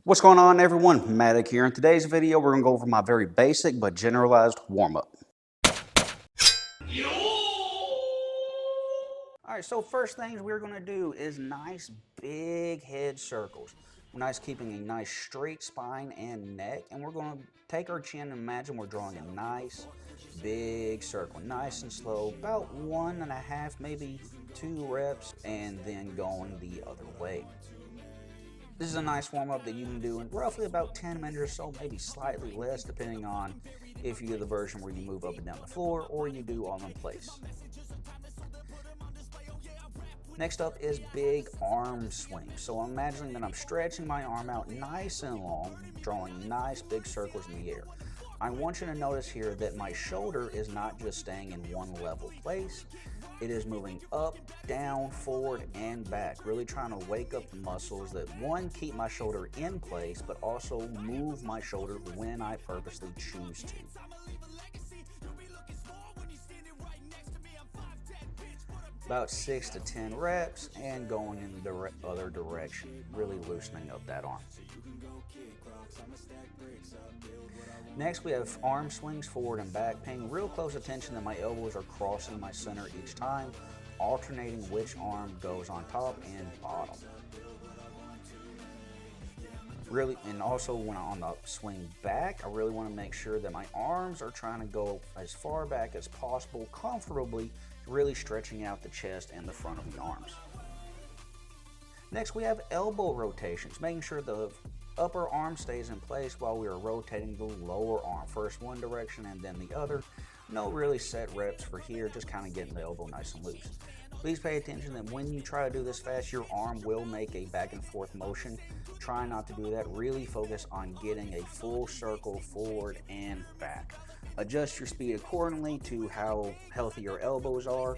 What's going on, everyone? Matic here. In today's video, we're going to go over my very basic but generalized warm-up. Alright, so first things we're going to do is nice big head circles. Nice keeping a nice straight spine and neck, and we're going to take our chin and imagine we're drawing a nice big circle. Nice and slow, about 1.5, maybe 2 reps, and then going the other way. This is a nice warm-up that you can do in roughly about 10 minutes or so, maybe slightly less, depending on if you do the version where you move up and down the floor or you do all in place. Next up is big arm swings. So I'm imagining that I'm stretching my arm out nice and long, drawing nice big circles in the air. I want you to notice here that my shoulder is not just staying in one level place. It is moving up, down, forward, and back, really trying to wake up the muscles that, one, keep my shoulder in place, but also move my shoulder when I purposely choose to. About 6 to 10 reps and going in the other direction, really loosening up that arm. Next, we have arm swings forward and back, paying real close attention that my elbows are crossing my center each time, alternating which arm goes on top and bottom. Really, and also when I'm on the swing back, I really want to make sure that my arms are trying to go as far back as possible, comfortably, really stretching out the chest and the front of the arms. Next, we have elbow rotations, making sure the upper arm stays in place while we are rotating the lower arm. First one direction and then the other. No really set reps for here, just kind of getting the elbow nice and loose. Please pay attention that when you try to do this fast, your arm will make a back and forth motion. Try not to do that. Really focus on getting a full circle forward and back. Adjust your speed accordingly to how healthy your elbows are.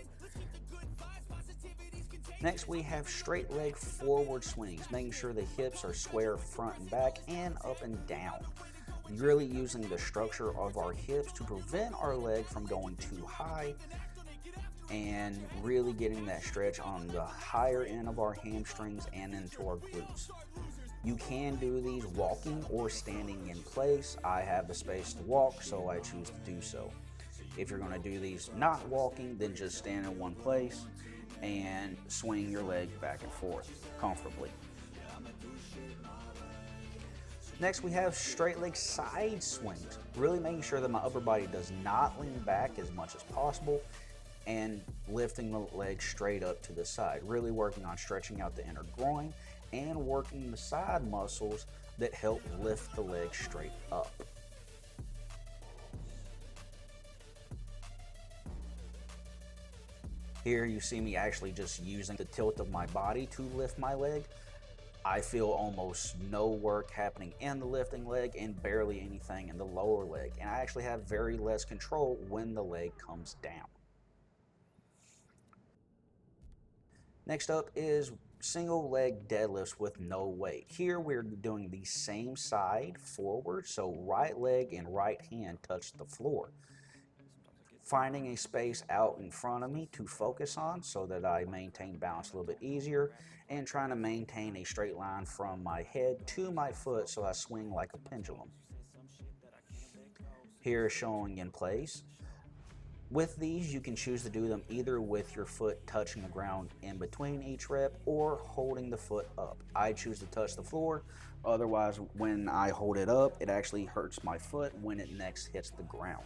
Next, we have straight leg forward swings, making sure the hips are square front and back and up and down. Really using the structure of our hips to prevent our leg from going too high and really getting that stretch on the higher end of our hamstrings and into our glutes. You can do these walking or standing in place. I have the space to walk, so I choose to do so. If you're going to do these not walking, then just stand in one place and swing your leg back and forth comfortably. Next, we have straight leg side swings, really making sure that my upper body does not lean back as much as possible and lifting the leg straight up to the side, really working on stretching out the inner groin and working the side muscles that help lift the leg straight up. Here you see me actually just using the tilt of my body to lift my leg. I feel almost no work happening in the lifting leg and barely anything in the lower leg. And I actually have very less control when the leg comes down. Next up is single leg deadlifts with no weight. Here we're doing the same side forward, so right leg and right hand touch the floor. Finding a space out in front of me to focus on so that I maintain balance a little bit easier, and trying to maintain a straight line from my head to my foot so I swing like a pendulum. Here is showing in place. With these, you can choose to do them either with your foot touching the ground in between each rep or holding the foot up. I choose to touch the floor, otherwise when I hold it up, it actually hurts my foot when it next hits the ground.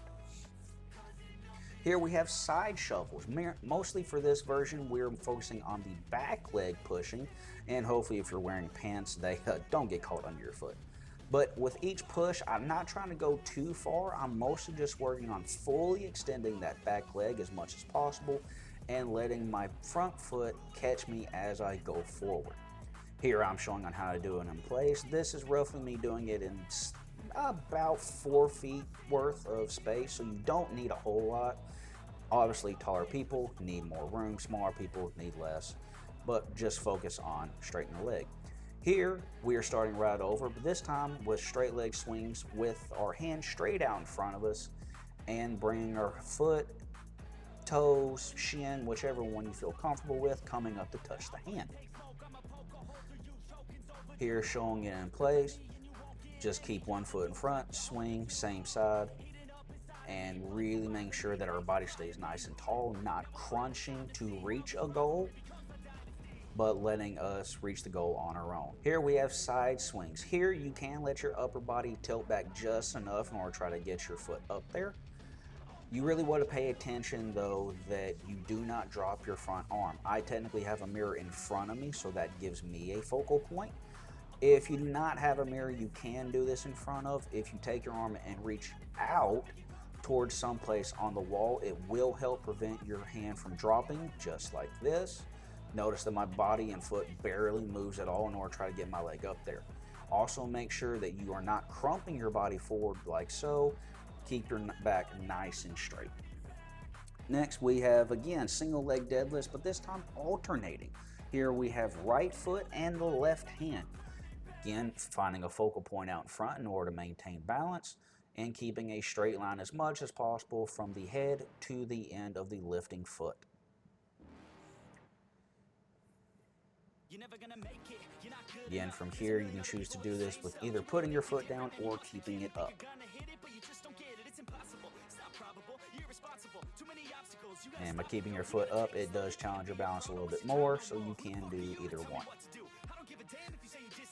Here we have side shuffles. Mostly for this version, we're focusing on the back leg pushing, and hopefully if you're wearing pants, they don't get caught under your foot. But with each push, I'm not trying to go too far. I'm mostly just working on fully extending that back leg as much as possible and letting my front foot catch me as I go forward. Here I'm showing on how to do it in place. This is roughly me doing it in about 4 feet worth of space, so you don't need a whole lot. Obviously, taller people need more room, smaller people need less, but just focus on straightening the leg. Here, we are starting right over, but this time with straight leg swings with our hand straight out in front of us and bringing our foot, toes, shin, whichever one you feel comfortable with, coming up to touch the hand. Here showing it in place, just keep one foot in front, swing, same side, and really making sure that our body stays nice and tall, not crunching to reach a goal, but letting us reach the goal on our own. Here we have side swings. Here you can let your upper body tilt back just enough in order to try to get your foot up there. You really want to pay attention though that you do not drop your front arm. I technically have a mirror in front of me, so that gives me a focal point. If you do not have a mirror, you can do this in front of. If you take your arm and reach out towards someplace on the wall, it will help prevent your hand from dropping, just like this. Notice that my body and foot barely moves at all in order to try to get my leg up there. Also make sure that you are not crumping your body forward like so. Keep your back nice and straight. Next we have, again, single leg deadlifts, but this time alternating. Here we have right foot and the left hand. Again, finding a focal point out in front in order to maintain balance and keeping a straight line as much as possible from the head to the end of the lifting foot. Again, from here you can choose to do this with either putting your foot down or keeping it up. And by keeping your foot up, it does challenge your balance a little bit more, so you can do either one.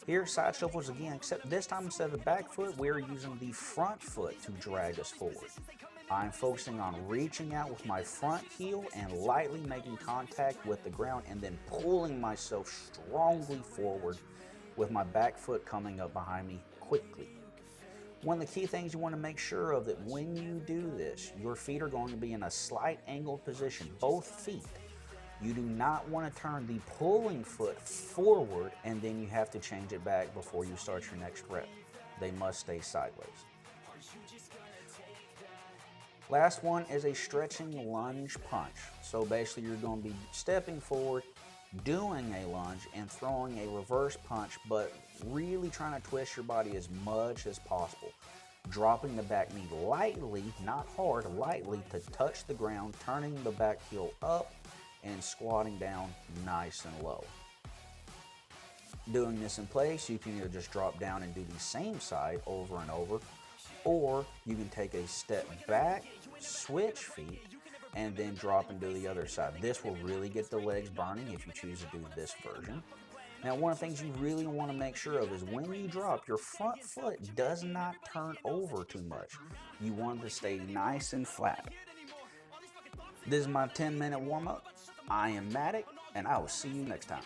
Here, side shuffles again, except this time instead of the back foot, we're using the front foot to drag us forward. I'm focusing on reaching out with my front heel and lightly making contact with the ground and then pulling myself strongly forward with my back foot coming up behind me quickly. One of the key things you want to make sure of that when you do this, your feet are going to be in a slight angled position, both feet. You do not want to turn the pulling foot forward and then you have to change it back before you start your next rep. They must stay sideways. Last one is a stretching lunge punch. So basically you're going to be stepping forward, doing a lunge and throwing a reverse punch, but really trying to twist your body as much as possible. Dropping the back knee lightly, not hard, lightly to touch the ground, turning the back heel up and squatting down nice and low. Doing this in place, you can either just drop down and do the same side over and over, or you can take a step back, switch feet, and then drop and do the other side. This will really get the legs burning if you choose to do this version. Now, one of the things you really want to make sure of is when you drop, your front foot does not turn over too much. You want it to stay nice and flat. This is my 10-minute warm-up. I am Matic, and I will see you next time.